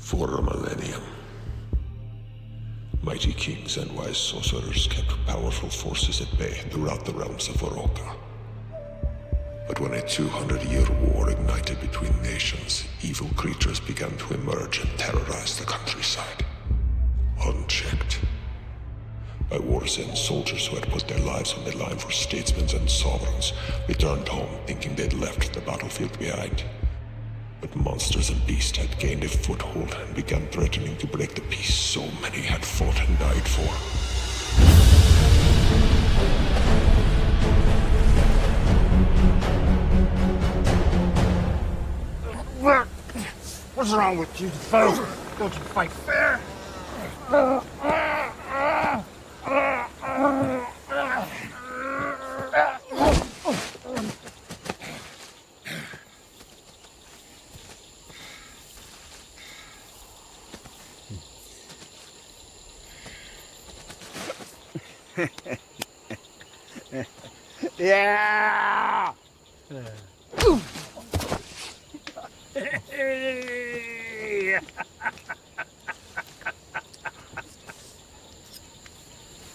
For a millennium, mighty kings and wise sorcerers kept powerful forces at bay throughout the realms of Oroka. But when a 200-year war ignited between nations, evil creatures began to emerge and terrorize the countryside. Unchecked. By war's end, soldiers who had put their lives on the line for statesmen and sovereigns returned home thinking they'd left the battlefield behind. But monsters and beasts had gained a foothold and began threatening to break the peace so many had fought and died for. What's wrong with you, fool? Don't you fight fair? Yeah!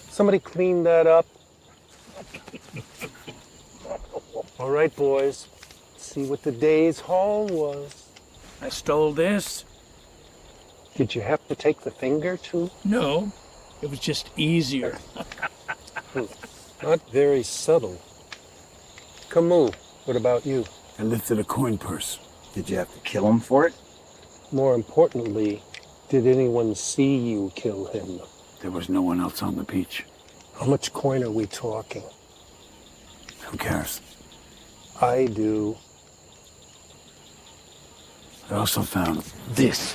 Somebody clean that up. All right, boys. Let's see what the day's haul was. I stole this? Did you have to take the finger, too? No, it was just easier. Not very subtle. Camus, what about you? I lifted a coin purse. Did you have to kill him for it? More importantly, did anyone see you kill him? There was no one else on the beach. How much coin are we talking? Who cares? I do. I also found this.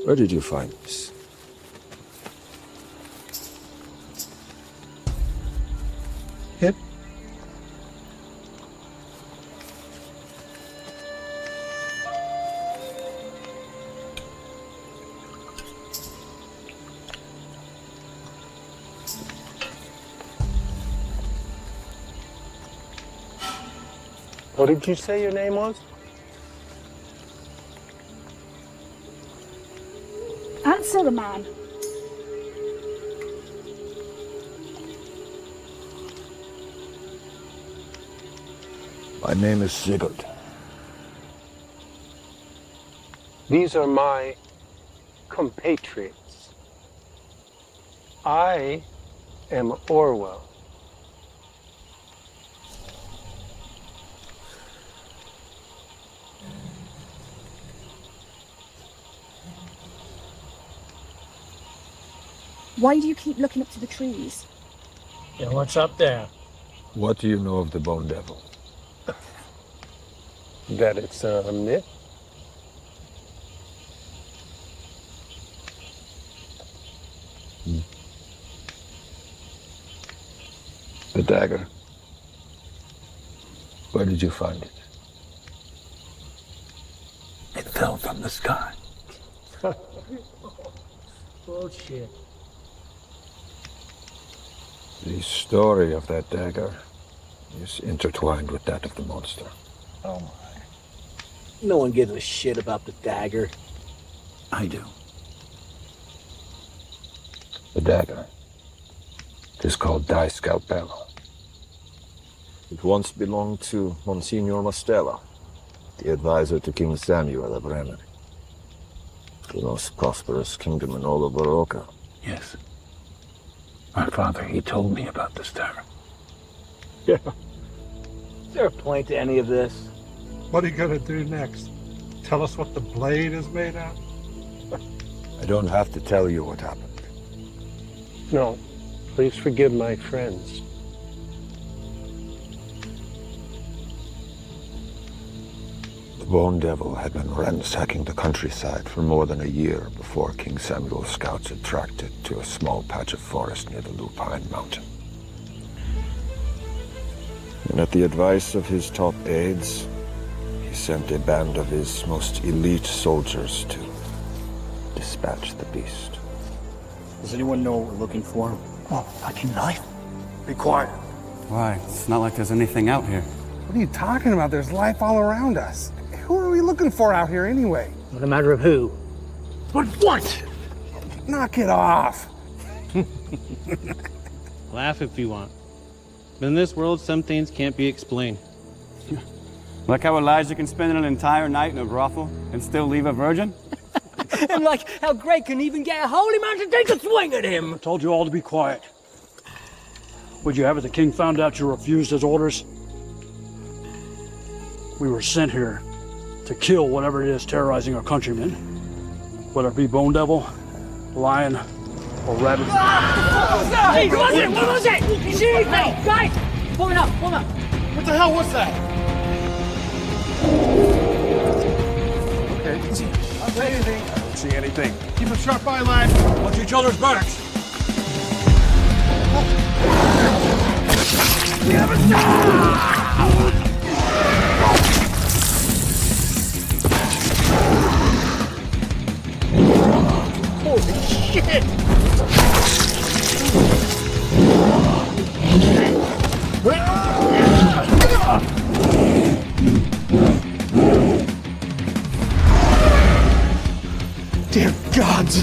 Where did you find this? Hit? What did you say your name was? Answer the man. My name is Sigurd. These are my compatriots. I am Orwell. Why do you keep looking up to the trees? Yeah, what's up there? What do you know of the Bone Devil? That it's a myth? The dagger. Where did you find it? It fell from the sky. Bullshit. The story of that dagger is intertwined with that of the monster. Oh my. No one gives a shit about the dagger. I do. The dagger. It is called Die Scalpello. It once belonged to Monsignor Mastella, the advisor to King Samuel of Bremen. The most prosperous kingdom in all of Oroka. Yes. My father, he told me about this dagger. Yeah. Is there a point to any of this? What are you gonna do next? Tell us what the blade is made out? I don't have to tell you what happened. No, please forgive my friends. The Bone Devil had been ransacking the countryside for more than a year before King Samuel's scouts had tracked it to a small patch of forest near the Lupine Mountain. And at the advice of his top aides, he sent a band of his most elite soldiers to dispatch the beast. Does anyone know what we're looking for? Oh, fucking knife. Be quiet. Why? It's not like there's anything out here. What are you talking about? There's life all around us. Who are we looking for out here anyway? Not a matter of who, but what? Knock it off. Laugh if you want. But in this world, some things can't be explained. Like how Elijah can spend an entire night in a brothel and still leave a virgin? And like how Greg can even get a holy man to take a swing at him. I told you all to be quiet. Would you have it the king found out you refused his orders? We were sent here to kill whatever it is terrorizing our countrymen. Whether it be Bone Devil, Lion, or Rabbit. Hey, what was it? What was it? You see anything? Guys, pull it up, pull it up. What the hell was that? Okay. I don't see anything. I don't see anything. Keep a sharp eye, lad. Watch each other's backs. Holy shit! Dear gods.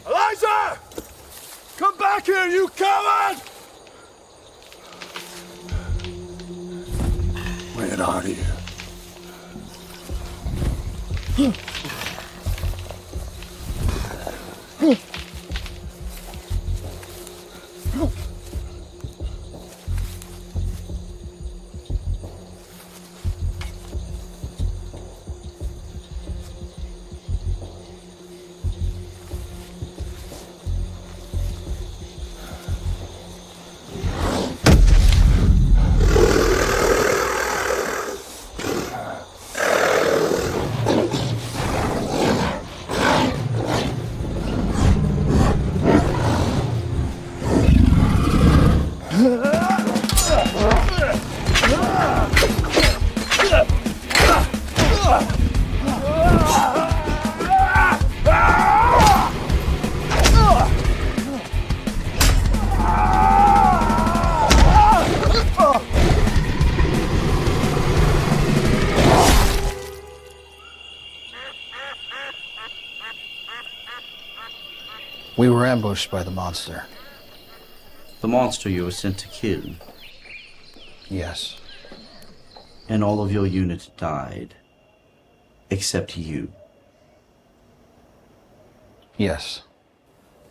Elijah! Come back here, you coward! Where are you? We were ambushed by the monster. The monster you were sent to kill, Yes. and all of your unit died. Except you. Yes.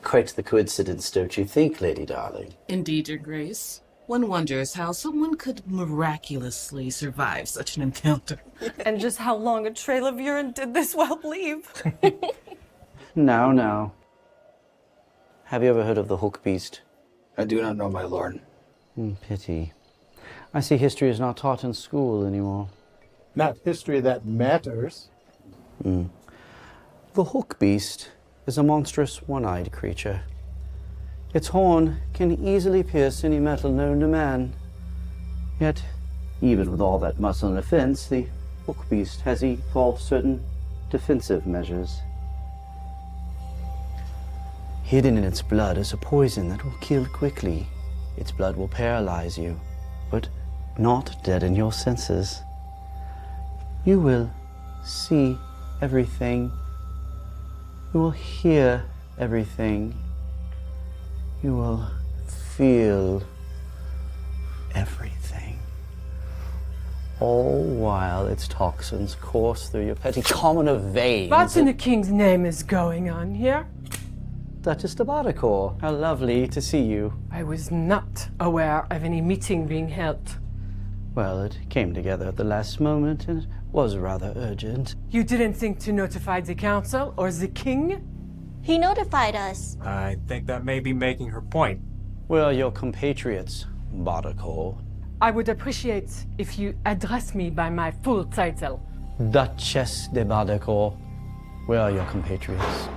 Quite the coincidence, don't you think, Lady Darling? Indeed, Your Grace. One wonders how someone could miraculously survive such an encounter. And just how long a trail of urine did this whelp leave? Now. Have you ever heard of the Hook Beast? I do not know, my lord. Pity. I see history is not taught in school anymore. Not history that matters. The Hook Beast is a monstrous one-eyed creature. Its horn can easily pierce any metal known to man. Yet, even with all that muscle and defense, the Hook Beast has evolved certain defensive measures. Hidden in its blood is a poison that will kill quickly. Its blood will paralyze you, but not deaden your senses. You will see everything. You will hear everything. You will feel everything. All while its toxins course through your petty commoner veins. What in the king's name is going on here? Duchess de Baudricourt, how lovely to see you. I was not aware of any meeting being held. Well, it came together at the last moment and it was rather urgent. You didn't think to notify the council or the king? He notified us. I think that may be making her point. Well, your compatriots, Baudricourt. I would appreciate if you address me by my full title. Duchess de Baudricourt. Where are your compatriots?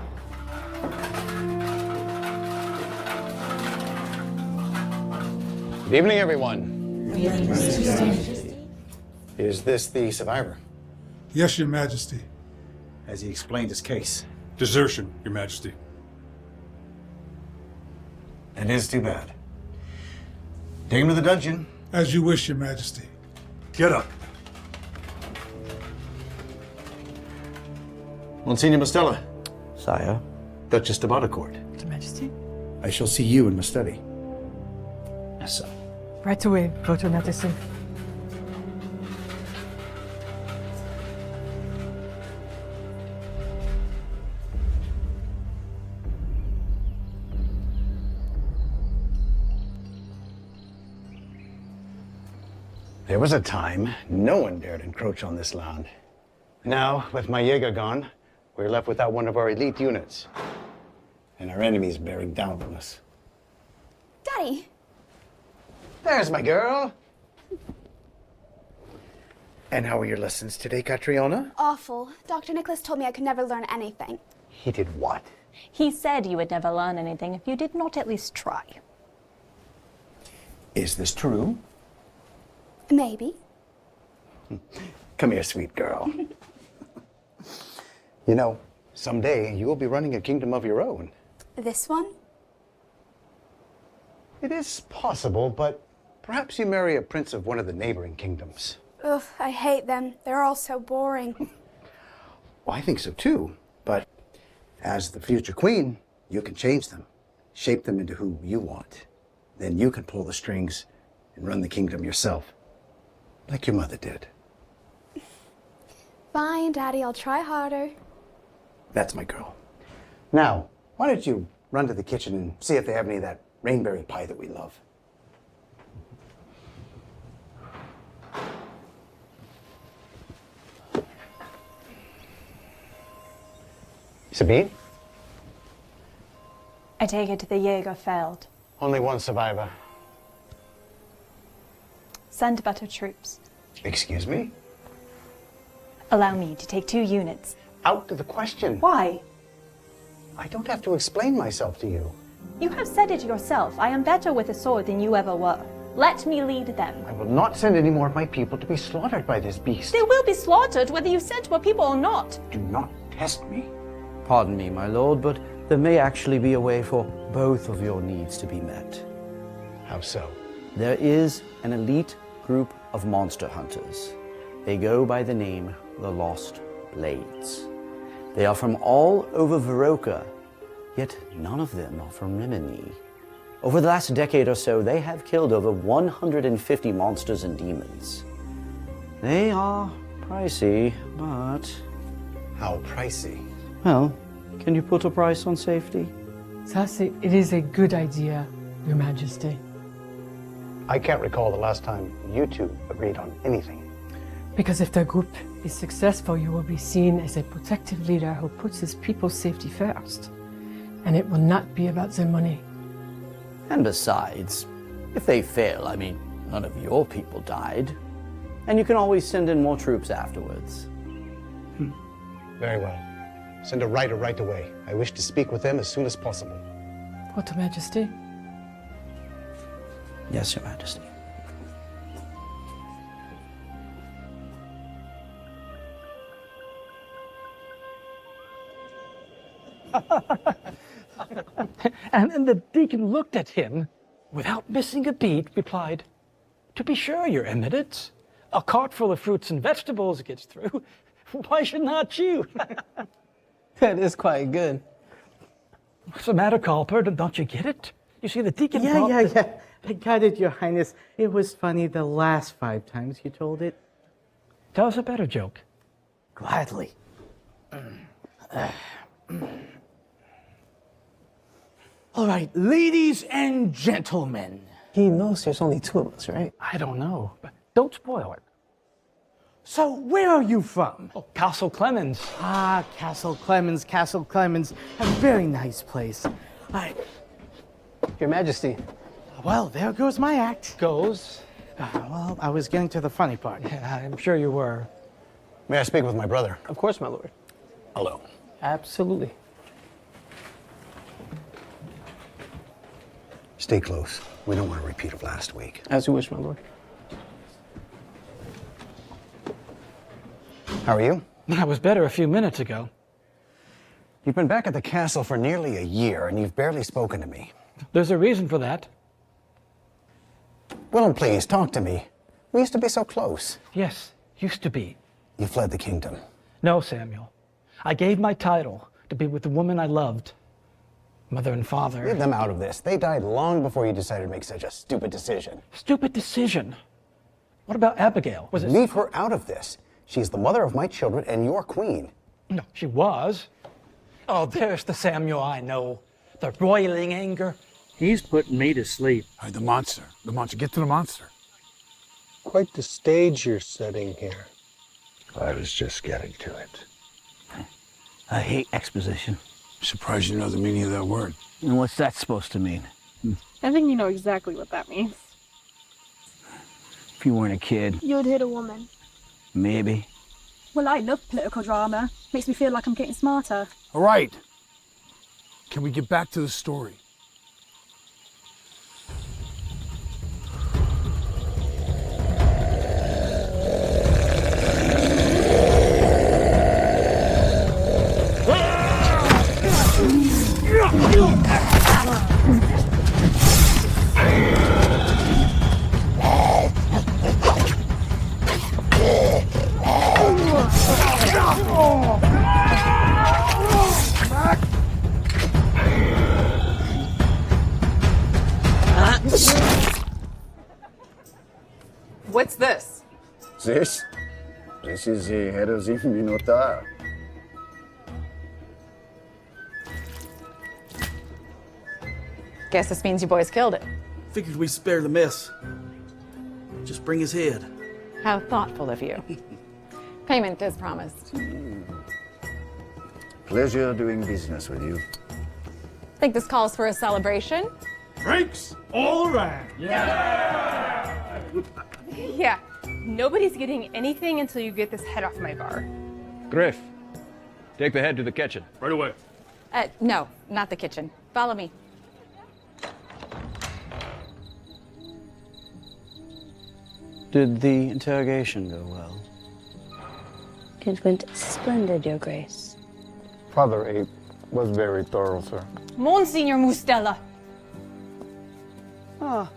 Good evening, everyone. Is this the survivor? Yes, Your Majesty. Has he explained his case? Desertion, Your Majesty. It is too bad. Take him to the dungeon. As you wish, Your Majesty. Get up. Monsignor Mastella. Sire. Duchess de Baudricourt. Your Majesty. I shall see you in my study. Yes, sir. Right away, Votre Majesty. There was a time no one dared encroach on this land. Now, with my Jaeger gone, we're left without one of our elite units. And our enemies bearing down on us. Daddy! There's my girl. And how were your lessons today, Catriona? Awful. Dr. Nicholas told me I could never learn anything. He did what? He said you would never learn anything if you did not at least try. Is this true? Maybe. Come here, sweet girl. You know, someday you will be running a kingdom of your own. This one? It is possible, but perhaps you marry a prince of one of the neighboring kingdoms. Ugh, I hate them. They're all so boring. Well, I think so too, but as the future queen, you can change them, shape them into who you want. Then you can pull the strings and run the kingdom yourself, like your mother did. Fine, Daddy, I'll try harder. That's my girl. Now, why don't you run to the kitchen and see if they have any of that rainberry pie that we love. Sabine? I take it the Jaeger failed. Only one survivor. Send better troops. Excuse me? Allow me to take 2 units. Out of the question. Why? I don't have to explain myself to you. You have said it yourself. I am better with a sword than you ever were. Let me lead them. I will not send any more of my people to be slaughtered by this beast. They will be slaughtered whether you send more people or not. Do not test me. Pardon me, my lord, but there may actually be a way for both of your needs to be met. How so? There is an elite group of monster hunters. They go by the name the Lost Blades. They are from all over Veroka, yet none of them are from Rimini. Over the last decade or so, they have killed over 150 monsters and demons. They are pricey, but... How pricey? Well, can you put a price on safety? Sassy, it is a good idea, Your Majesty. I can't recall the last time you two agreed on anything. Because if the group is successful, you will be seen as a protective leader who puts his people's safety first. And it will not be about their money. And besides, if they fail, I mean, none of your people died. And you can always send in more troops afterwards. Very well. Send a rider right away. I wish to speak with them as soon as possible. What, Your Majesty? Yes, Your Majesty. And then the deacon looked at him, without missing a beat, replied, "To be sure, Your Eminence. A cart full of fruits and vegetables gets through. Why should not you?" That is quite good. What's the matter, Culper? Don't you get it? You see, the deacon Yeah, thought yeah, that- yeah. I got it, Your Highness. It was funny the last 5 times you told it. Tell us a better joke. Gladly. All right, ladies and gentlemen. He knows there's only 2 of us, right? I don't know, but don't spoil it. So where are you from? Oh, Castle Clemens. Ah, Castle Clemens, Castle Clemens. A very nice place. Your Majesty. Well, there goes my act. Goes? Well, I was getting to the funny part. Yeah, I'm sure you were. May I speak with my brother? Of course, my lord. Alone. Absolutely. Stay close. We don't want a repeat of last week. As you wish, my lord. How are you? I was better a few minutes ago. You've been back at the castle for nearly a year, and you've barely spoken to me. There's a reason for that. Willem, please, talk to me. We used to be so close. Yes, used to be. You fled the kingdom. No, Samuel. I gave my title to be with the woman I loved. Mother and father. Leave them out of this. They died long before you decided to make such a stupid decision. Stupid decision? What about Abigail? Was it... Leave her out of this. She's the mother of my children and your queen. No, she was. Oh, there's the Samuel I know. The roiling anger. He's putting me to sleep. All right, the monster. The monster. Get to the monster. Quite the stage you're setting here. I was just getting to it. I hate exposition. Surprised you know the meaning of that word. And what's that supposed to mean? I think you know exactly what that means. If you weren't a kid, You'd hit a woman. maybe. Well, I love political drama. Makes me feel like I'm getting smarter. All right. Can we get back to the story? What's this? This is the head of the Minotaur. Guess this means you boys killed it. Figured we'd spare the mess. Just bring his head. How thoughtful of you. Payment as promised. Pleasure doing business with you. Think this calls for a celebration? Drinks all around. Yeah. Nobody's getting anything until you get this head off my bar. Griff, take the head to the kitchen. Right away. No, not the kitchen. Follow me. Did the interrogation go well? It went splendid, Your Grace. Father Ape was very thorough, sir. Monsignor Mustela. Ah,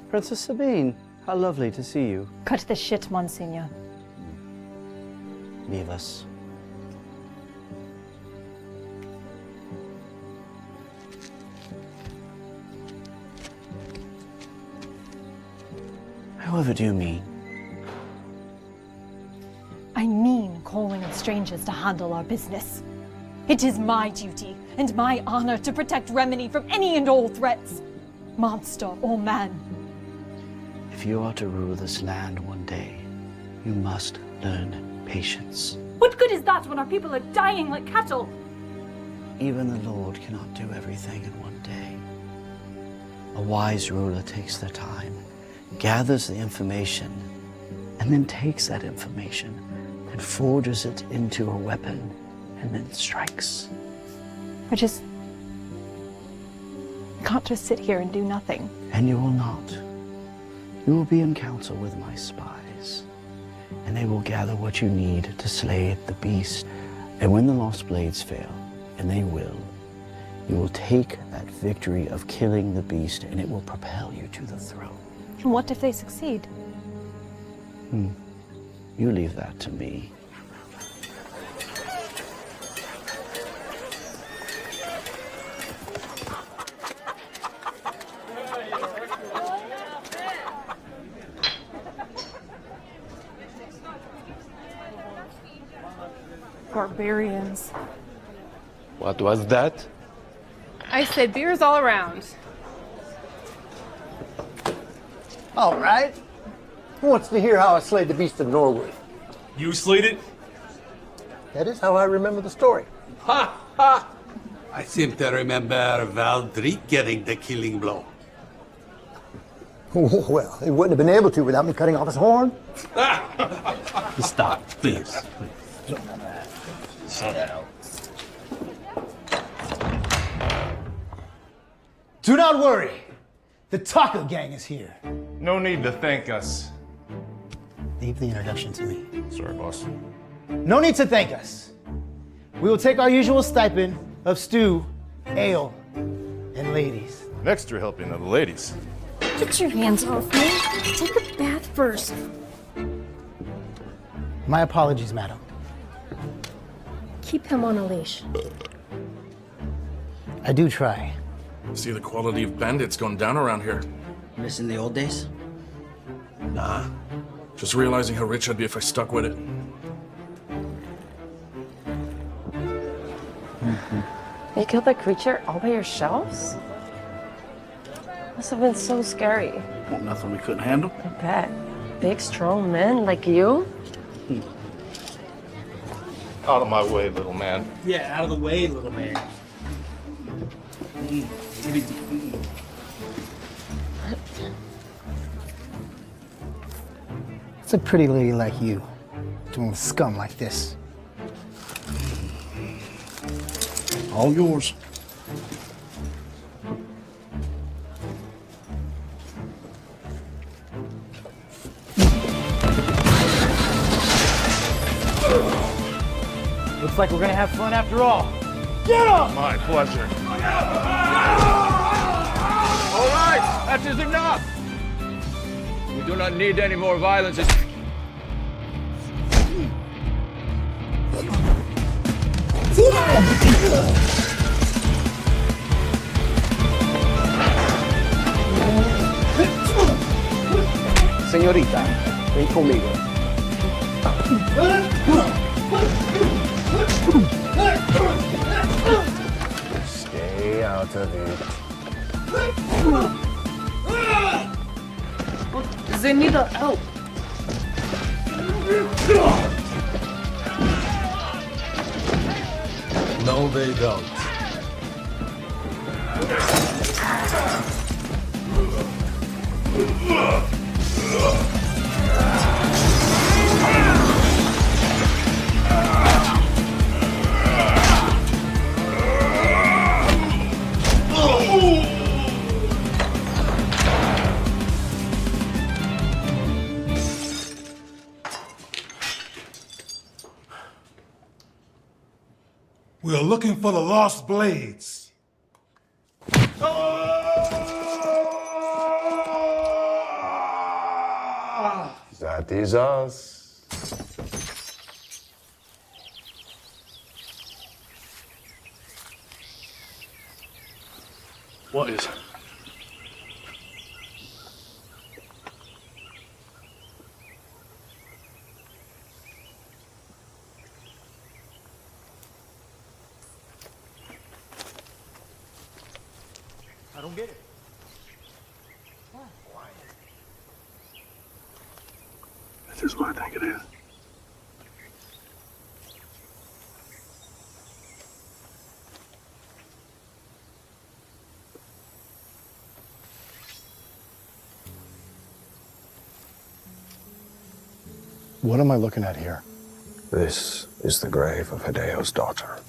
Princess Sabine. How lovely to see you. Cut the shit, Monsignor. Leave us. However do you mean? I mean calling in strangers to handle our business. It is my duty and my honor to protect Remini from any and all threats, monster or man. If you are to rule this land one day, you must learn patience. What good is that when our people are dying like cattle? Even the Lord cannot do everything in one day. A wise ruler takes their time, gathers the information, and then takes that information and forges it into a weapon and then strikes. I can't just sit here and do nothing. And you will not. You will be in council with my spies, and they will gather what you need to slay the beast. And when the lost blades fail, and they will, you will take that victory of killing the beast, and it will propel you to the throne. And what if they succeed? You leave that to me. Barbarians. What was that? I said beers all around. All right. Who wants to hear how I slayed the beast of Norwood? You slayed it? That is how I remember the story. Ha ha! I seem to remember Valdric getting the killing blow. Well, he wouldn't have been able to without me cutting off his horn. Stop, please. Sit down. Do not worry. The Taco Gang is here. No need to thank us. Leave the introduction to me. Sorry, boss. No need to thank us. We will take our usual stipend of stew, ale, and ladies. An extra helping of the ladies. Get your hands off me. Take a bath first. My apologies, madam. Keep him on a leash. I do try. See, the quality of bandits gone down around here. Missing the old days? Nah. Just realizing how rich I'd be if I stuck with it. You killed the creature all by yourselves? Must have been so scary. Want nothing we couldn't handle? I bet. Big, strong men like you? Out of my way, little man. Yeah, out of the way, little man. It's a pretty lady like you doing with scum like this. All yours. Looks like we're gonna have fun after all. Get up! My pleasure. All right, that is enough. We do not need any more violence. Señorita, ven conmigo. Stay out of it. They need help. No, they don't. We are looking for the lost blades. That is us. What is? I don't get it. This is what I think it is. What am I looking at here? This is the grave of Hideo's daughter.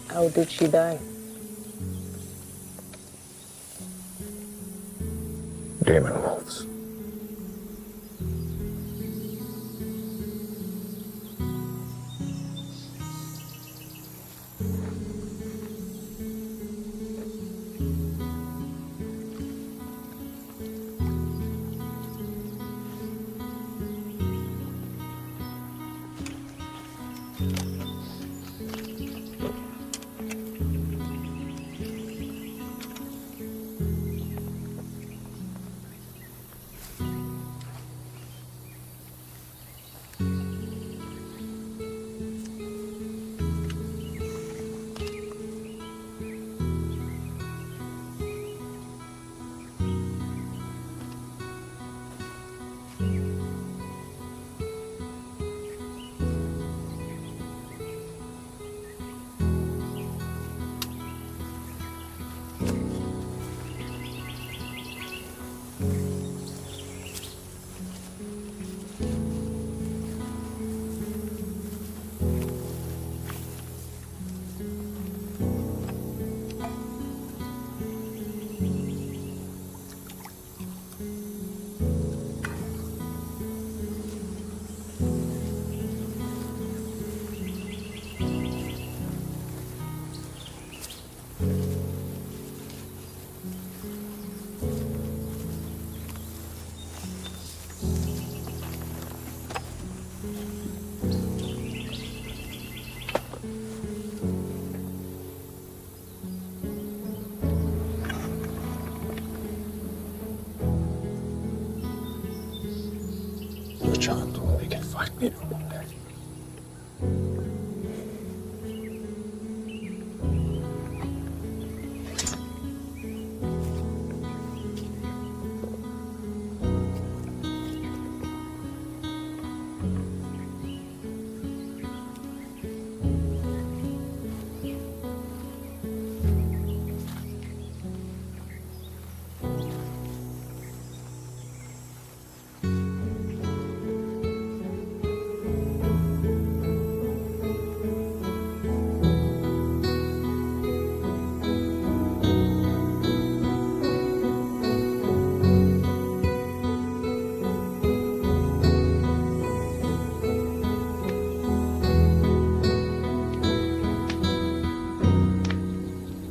How did she die? Demon wolves.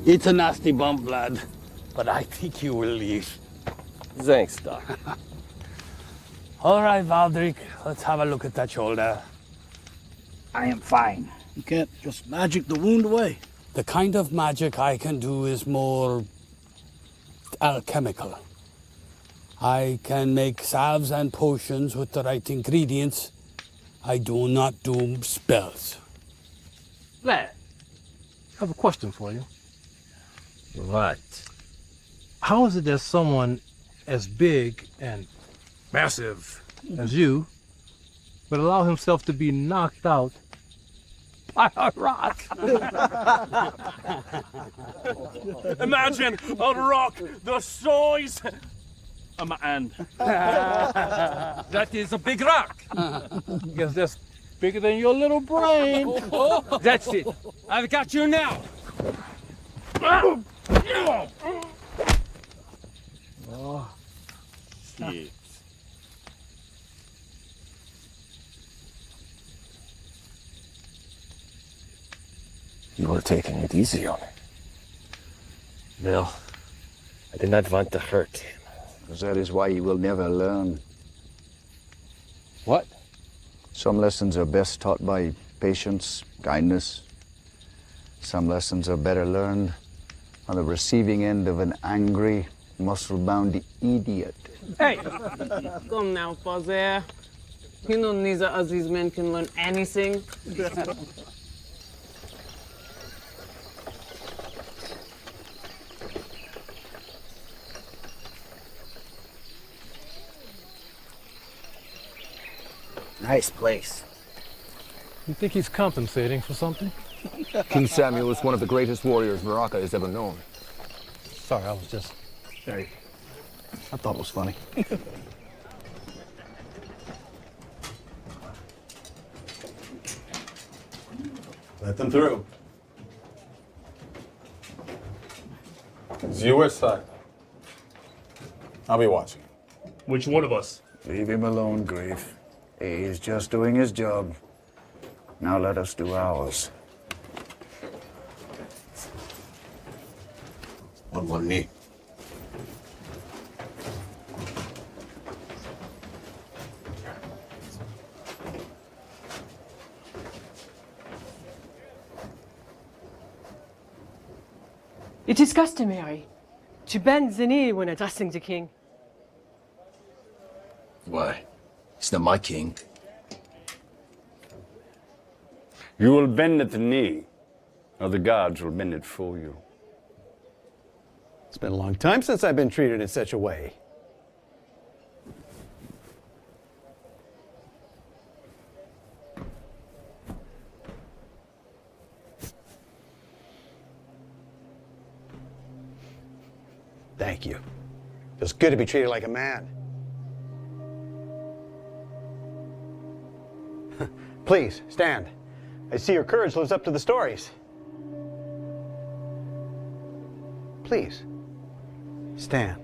It's a nasty bump, lad, but I think you will leave. Thanks, Doc. All right, Valdric, let's have a look at that shoulder. I am fine. You can't just magic the wound away. The kind of magic I can do is more alchemical. I can make salves and potions with the right ingredients. I do not do spells. Lad, I have a question for you. What? How is it that someone as big and massive as you would allow himself to be knocked out by a rock? Imagine a rock the size of my hand. That is a big rock. Guess that's bigger than your little brain. That's it. I've got you now. Oh, shit. You were taking it easy on it. No, I did not want to hurt him. That is why you will never learn. What? Some lessons are best taught by patience, kindness. Some lessons are better learned on the receiving end of an angry, muscle-bound idiot. Hey! Come now, Fazer. You know neither of these men can learn anything. Nice place. You think he's compensating for something? King Samuel is one of the greatest warriors Baraka has ever known. Sorry, I was just very... I thought it was funny. Let them through. It's your side. I'll be watching. Which one of us? Leave him alone, Grief. He's just doing his job. Now let us do ours. On one knee. It is customary to bend the knee when addressing the king. Why? He's not my king. You will bend at the knee, or the gods will bend it for you. It's been a long time since I've been treated in such a way. Thank you. Feels good to be treated like a man. Please, stand. I see your courage lives up to the stories. Please, stand.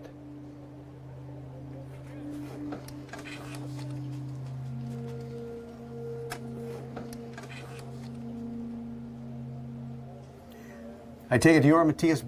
I take it you are Matthias